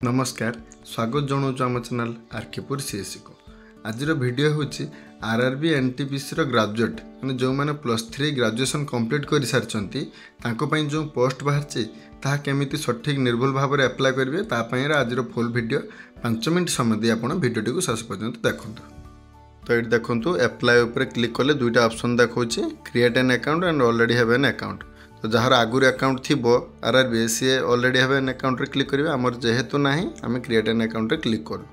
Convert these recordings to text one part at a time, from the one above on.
नमस्कार स्वागत जनाऊँ आम चैनल आरकेपुर सीएससी को। आज वीडियो हूँ आरआरबी एनटीपीसी ग्रेजुएट मैंने जो मैंने +3 ग्रेजुएशन कंप्लीट कर सारी जो पोस्ट बाहर ताहा केमिति सठिक निर्भुल भाव में अप्लाई करेंगे तापाई आज फुल वीडियो 5 मिनट समय दी आप वीडियो को शेष पर्यंत देखूँ। तो ये देखो अप्लाई उपर क्लिक कले दुईटा ऑप्शन देखा create an account and already have an account. तो जार आगुरी अकाउंट थी आरआरबी सी ऑलरेडी हैव एन अकाउंट रे क्लिक करेंगे आमर जेहेतु ना आम क्रिएट एन अकाउंट रे क्लिक करूँ।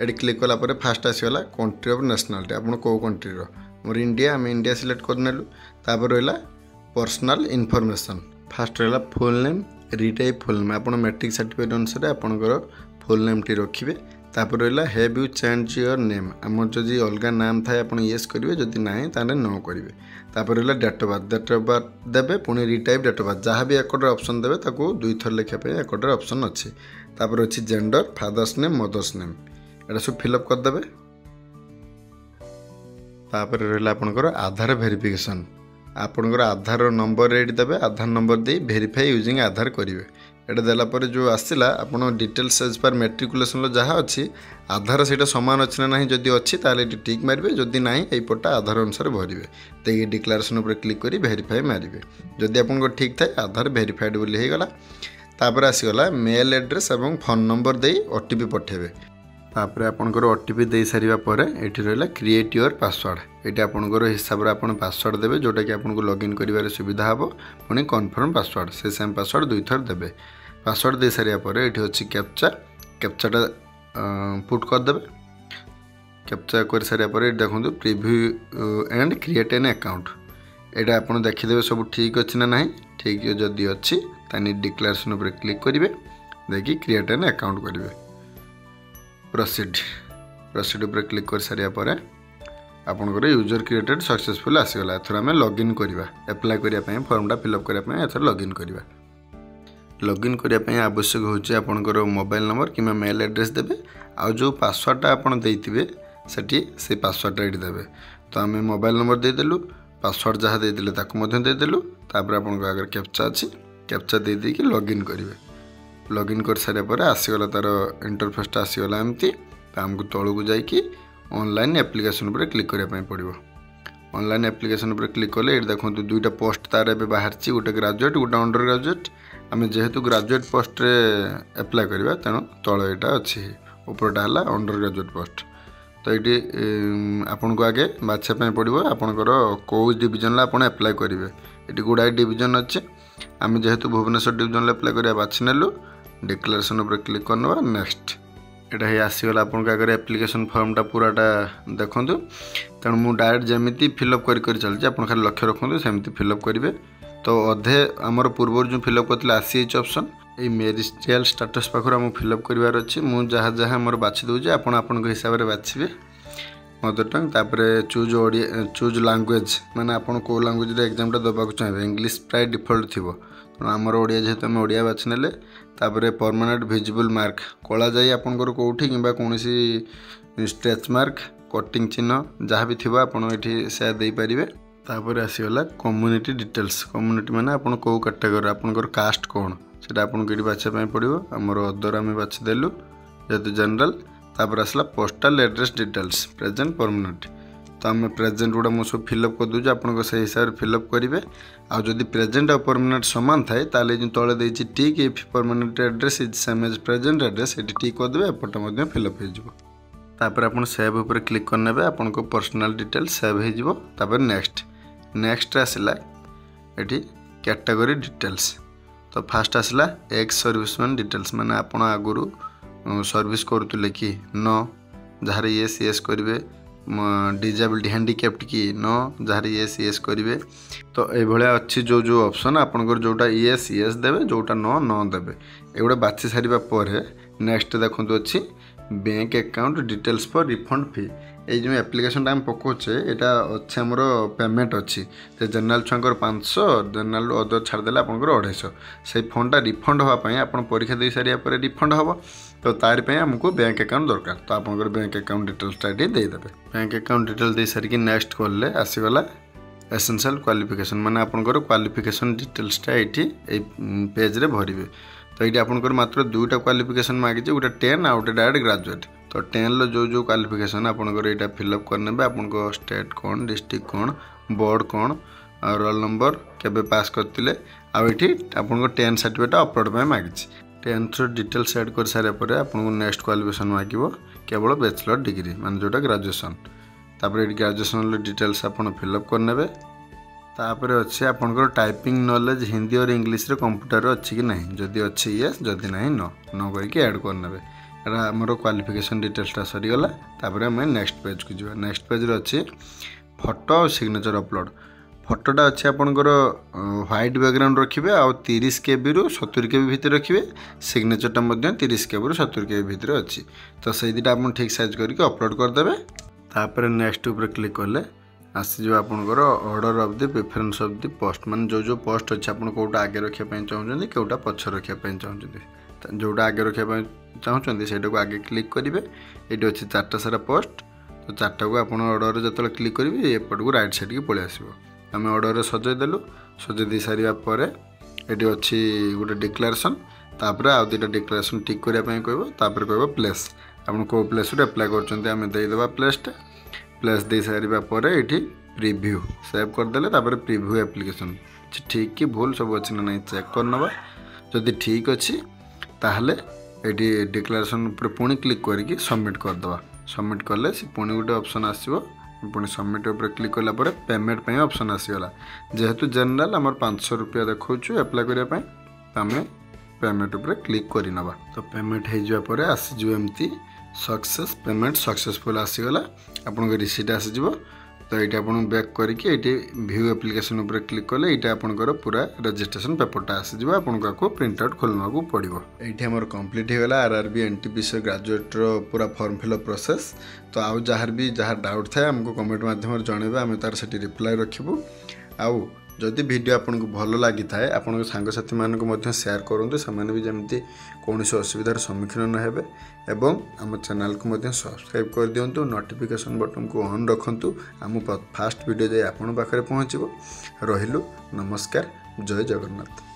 ये क्लिक कला फास्ट आसगला कंट्री ऑफ नेशनलिटी आप कौ कंट्री मोर इंडिया आम इंडिया सिलेक्ट करनेलु। तापर रहा पर्सनल इनफॉरमेशन फास्ट रहा full name retype full name आप मैट्रिक सर्टिफिकेट अनुसार आपंकर फुल नेम टी रखिए। तापर रहा have you change your name आमर जदि अलग नाम थाए आप येस करेंगे जदि ना ताने नो करेंगे। तापर रहा डेट ऑफ बर्थ देवे पुणी रिटाइप डेट ऑफ बर्थ जहाँ भी एकड्रे ऑप्शन देवे ताको 2 थर लिखापी एकड्रे ऑप्शन अच्छे। तापर अच्छी gender father's name mother's name एटा सब फिलअप करदे। तापर रहा आपंकर आधार वेरिफिकेशन आपंकर आधार नंबर रेडी देवे आधार नंबर दे वेरीफाई यूजिंग आधार करेंगे। एटा देलापर जो आसला आप डिटेल्स एज पर मेट्रिकुलेसन जहाँ अच्छी आधार से सामान अच्छी ना नहीं जदि अच्छी ताले टिक मारे जदि ना यहीपटा आधार अनुसार भरवे। तो ये डिक्लेरेशन उपर क्लिक कर वेरीफाई मारे जदि आप ठीक थाए आधार वेरीफाइड बोली होगला। तापर आसीगला मेल एड्रेस और फोन नंबर दे ओटीपी पठेबे। तापर आपंकर ओटीपी दे सारिबा परे एठी रहला क्रिएट योर पासवर्ड ये आपंकर हिसाब से आप पासवर्ड देवे जोटा कि आपको लॉगिन करिवार सुविधा हम पुणी कन्फर्म पासवर्ड से सेम पासवर्ड 2 थर देवे। पासवर्ड दे सारिया परे एठी अछि कैप्चा कैप्चाटा पुट करदेवे। कैप्चा कर सारिया परे देखो preview and create an account एटा आप देखीदेवे सब ठीक अच्छी ना नहीं ठीक जदि अच्छी तानी डिक्लेरेशन उपर क्लिक करेंगे देखिए क्रिएट एन अकाउंट करेंगे। प्रोसीड उपर क्लिक कर सारिया परे आपंकर यूजर क्रिएटेड सक्सेसफुल आसीगला। एथर आम लॉगिन करवा अप्लाई करने फॉर्मटा फिलअप करने एथर लॉगिन करवा। लॉगिन करने आवश्यक होची आपंकर मोबाइल नंबर कि मेल एड्रेस देवे आ जो पासवर्डटा आप देइथिबे सेठी से पासवर्डटा एठी देवे। तो आम मोबाइल नंबर देदेलु पासवर्ड जहाँ देते ताकू देदेलु। तापर आपन आगे कैप्चा अच्छी कैप्चा दे देकी लॉगिन करेंगे। लॉगिन कर सारे पर आसीगला तार इंटरफेसटा आसीगला एमती। तो आमको तौक जाकि ऑनलाइन एप्लिकेशन पर क्लिक करने पड़ो। ऑनलाइन एप्लिकेशन पर क्लिक कले ये देखो दुईटा पोस्ट तार ए बाहर गोटे ग्रेजुएट गोटे अंडर ग्रेजुएट आम जेहेतु ग्रेजुएट पोस्ट रे अप्लाई करवा तेणु तल यहाँ अच्छी उपरटा है अंडर ग्रेजुएट पोस्ट। तो ये आपन को आगे बाछापी पड़ो आपंकर कौ डिविजन आप अप्लाई करेंगे। ये गुड़ाए डिविजन अच्छे आम जेहेतु भुवनेश्वर डिविजन अप्लाई करा बाछि नेलु डिक्लेरेशन उपर क्लिक करना नेक्स्ट एटा ही आसीगला आपन आगे एप्लिकेशन फॉर्मटा पूराटा देखूँ। तेणु मुझे डायरेक्ट जमी फिलअप कर चलती आप खाली लक्ष्य रखुद सेमती फिलअप करेंगे। तो अधे आमर पूर्व जो फिलअप करते आसी ऑप्शन ये मेरिस्टियल स्टेटस पाखर आम फिलअप करार अच्छी मुझे जहाँ जहाँ मोर बाछि दूचे आपण हिसाब से बाछे मदर टंग। तापर चूज लैंग्वेज माने आपन को लैंग्वेज एग्जामटा देवाक चाहिए इंग्लिश प्राय डिफॉल्ट थी तेणु आमर ओडिया जेहेतु आम ओडिया बाछि नेले। तापर परमानेंट विजिबल मार्क कला जाई आपनकर कोठी किंबा कोनोसी स्ट्रेच मार्क कटिंग चिन्ह जहाँ भी थी आप से दे पारे। तापर आसीगला कम्युनिटी डिटेल्स कम्युनिटी माने आपन को कैटेगरी आपनकर कास्ट कौन से आपको ये बाछापी पड़ो। आमर अदर आम बाछिदेलु जेहेतु जनरल। तापर आसला postal address details present permanent. तो आम प्रेजेंट गुड़ा मुझे सब फिलअप कर दूचे आपन से हिसाब से फिलअप करेंगे। आ जदि प्रेजेंट और परमानेंट सामान थाए ताले जो तले देछि tick if permanent address is same as present address ये टिक करदे एपटे मध्य फिलअप हो। तापर आपन सेव उपर क्लिक करने आपन को पर्सनल डिटेल्स सेव हो। तापर नेक्स्ट आसला ये कैटेगरी डिटेल्स। तो फास्ट आसला एक्स सर्विसमैन डिटेल्स माने आपन आगुरु सर्विस करुले कि न जहाँ येस येस करेंगे डिजेबल्ड हैंडिकैप्ड कि न जहाँ येस येस करेंगे। तो ये अच्छी जो जो ऑप्शन आपंकर जोटा येस येस देवे जोटा न न देवे एगुड़ा बाछि सारिबा परे नेक्स्ट देखो अच्छी bank account details for refund fee. ये जो एप्लिकेशन आम पकाचे यहाँ अच्छे आमर पेमेंट अच्छी जनरल छुआर 500 जनरल अदर छाड़देला आपंकर 250 से फंडा रिफंड हाँपाई आप परीक्षा दे सारिया पर रिफंड हम। तो तारिपाई आमको बैंक अकाउंट दरकार। तो आपंकर बैंक अकाउंट डिटेल्सटा ये देदेवे। बैंक अकाउंट डिटेल दे सारिकी नेक्स्ट कले आसीगला एसेंशियल क्वालिफिकेशन माने आपंकर क्वालिफिकेशन डिटेल्सटा ये पेज रे भरिवे। तो ये आपंकर मात्र दुईटा क्वालिफिकेशन मांगी गोटे 10 आउ गोटे डायरेक्ट ग्रेजुएट तो 10 जो क्वालिफिकेशन आपंकर यहाँ फिलअप करने आपन स्टेट कौन डिस्ट्रिक्ट कौन बोर्ड कौन रोल नंबर केबे पास करते आठी आपन 10 सर्टिफिकेट अपलोड में मांगी 10th डिटेल्स एड कर सारे आपको नेक्स्ट क्वालिफिकेशन मांगो केवल बैचलर डिग्री मान जोटा ग्रेजुएशन तापर ये ग्रेजुएशन डिटेल्स आपन फिलअप करने तापर अच्छे आपंकर टाइपिंग नॉलेज हिंदी और इंग्लिश रे कंप्यूटर अच्छी कि नहीं जदि अच्छी येस जदि नहीं न करके ऐड करने आमर क्वालिफिकेशन डिटेल्सटा सरीगला तापर आम नेक्स्ट पेज को जी नेक्स्ट पेज रे अच्छी फोटो और सिग्नेचर अपलोड फोटोटा अच्छे आपंकर व्हाइट बैकग्राउंड रखिए आउ 30 KB रु 70 KB भितर रखिए सिग्नेचरटा 30 KB रु 70 KB भितर अच्छी तो से दुटा आप ठीक साइज करके अपलोड करदे तापर नेक्स्ट ऊपर क्लिक कले आसीज आपंकर order of the preference of the post मान जो पोस्ट अच्छे आप कौटा आगे रखापी चाहते कौटा पछ रखापी चाहते जोटा आगे रखापी चाहते से आगे क्लिक करेंगे ये अच्छे 4टा सारा पोस्ट तो 4टा को आप ऑर्डर जो क्लिक करेंगे एपट को राइट साइड की पलि आसो आम ऑर्डर सजेदेलु सजे दे सारापर ये अच्छी गोटे डिक्लेरेसन तापर आउ 2टा डिक्लेरेसन टिक करने कह प्लेस आप कौ प्लेस एप्लाय करदेवा प्लेसटा प्लेस दे सारापर ये प्रिव्यू सेव करदे प्रिव्यू एप्लिकेशन ठीक कि भूल सब अच्छी ना नहीं चेक करनवा जदि ठीक अच्छी ताहले ये डिक्लेरेशन पुणी क्लिक करके सबमिट करदवा सबमिट कले पुणी गोटे ऑप्शन आसो पुणी सबमिट उपर क्लिक कलापर पेमेंट पे ऑप्शन आसीगला जेहेतु जनरल आमर 500 रुपया देखो एप्लाय करने आम पेमेंट उपर क्लिक करनवा तो पेमेंट हो आसीज एमती सक्सेस पेमेंट सक्सेसफुल आसीगला आपन रिसीट आसीज तो ये आप बैक करके व्यू एप्लिकेशन उपर क्लिक कले ये आपंकर पूरा रजिस्ट्रेशन पेपरटा आसीज आपको प्रिंट आउट खोलना को पड़ो ये आमर कंप्लीट होगा RRB NTPC ग्रेजुएट्र पूरा फॉर्म फिलअप प्रोसेस तो आउ जार भी जहाँ डाउट थाए आमको कमेंट माध्यम जनइबे आम तार से रिप्लाई रखिबू आउ जदि वीडियो आपको भल लगी थाए आपन सांगसाथी मानक शेयर करूँ से भी जमी कौन असुविधार सम्मुखीन न हेबे एवं आम चैनल को सब्सक्राइब कर दिंतु नोटिफिकेशन बटन को ऑन रखु आम फास्ट वीडियो जाए आपन पाखे पहुँचो रहिलु नमस्कार जय जगन्नाथ।